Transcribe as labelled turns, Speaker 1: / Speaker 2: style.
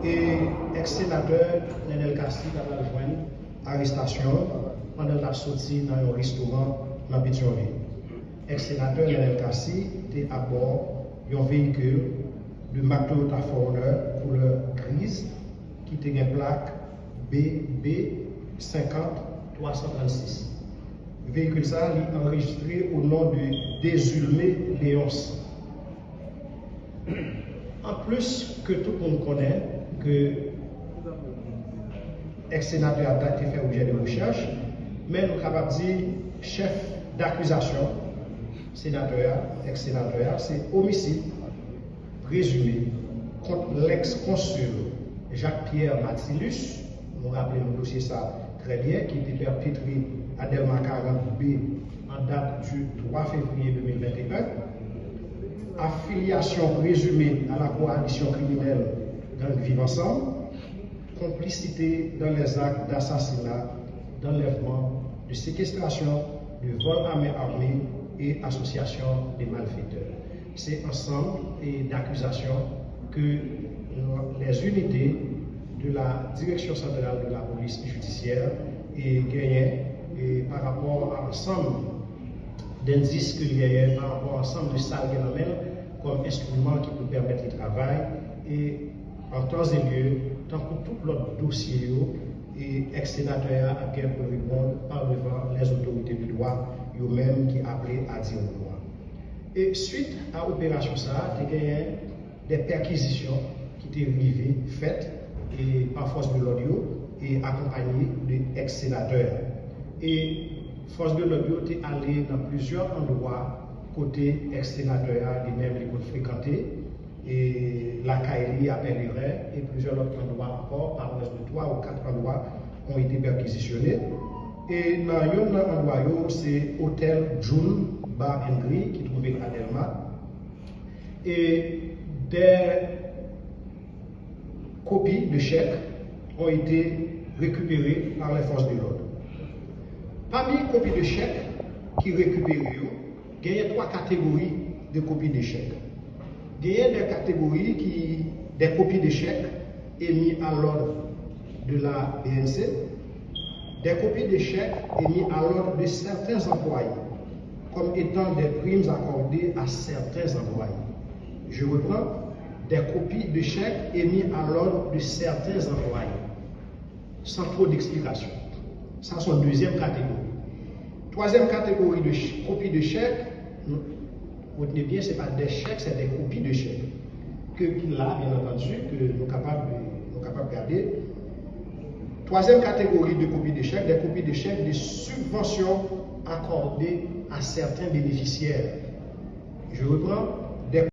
Speaker 1: Et ex-sénateur Nenel Kassi a rejoint l'arrestation pendant la sortie dans un restaurant dans Pétionville. Ex-sénateur Nenel Kassi était à bord d'un véhicule de Toyota Forerunner couleur grise qui était une plaque BB 50336. Le véhicule ça est enregistré au nom de Désulmé Léonce. En plus que tout le monde connaît que ex-sénateur a été fait objet de recherche, mais nous sommes capables de dire chef d'accusation, sénateur, ex-sénateur, c'est homicide présumé contre l'ex-consul Jacques-Pierre Mathilus. Nous rappelons le dossier ça très bien, qui était perpétré à Delma 40B en date du 3 février 2021. Affiliation présumée à la coalition criminelle Gang Vivre Ensemble, complicité dans les actes d'assassinat, d'enlèvement, de séquestration, de vol à main armée et association des malfaiteurs. C'est ensemble d'accusations que les unités de la direction centrale de la police judiciaire et gagné par rapport à l'ensemble d'indices que gagné par rapport à l'ensemble de salles comme instrument qui peut permettre le travail et en temps et lieu, tant que tout l'autre dossier et ex-sénateur a bien pour répondre par devant les autorités du droit, eux-mêmes qui appelaient à dire au droit. Et suite à l'opération ça, il y a des perquisitions qui étaient arrivées, faites et par force de l'audio et accompagnées d'ex-sénateurs. Et force de l'audio est allée dans plusieurs endroits côté ex-sénateur, les mêmes les fréquentés, et la Kaili à Pèlerin et plusieurs autres endroits encore, par moins de 3 ou 4 endroits ont été perquisitionnés. Et dans un endroit, c'est Hôtel June Bar and Grill qui est trouvé à Delma. Et des copies de chèques ont été récupérées par les forces de l'ordre. Parmi les copies de chèques qui récupérées, il y a 3 catégories de copies de chèques. Il y a des catégories des copies de chèques émises à l'ordre de la BNC, des copies de chèques émises à l'ordre de certains employés, comme étant des primes accordées à certains employés. Je reprends, des copies de chèques émises à l'ordre de certains employés, sans trop d'explication. Ça, c'est une deuxième catégorie. Troisième catégorie de copies de chèques, retenez bien, ce n'est pas des chèques, c'est des copies de chèques. Que là, bien entendu, que nous sommes capables de garder. Troisième catégorie de copies de chèques, des copies de chèques de subventions accordées à certains bénéficiaires. Je reprends.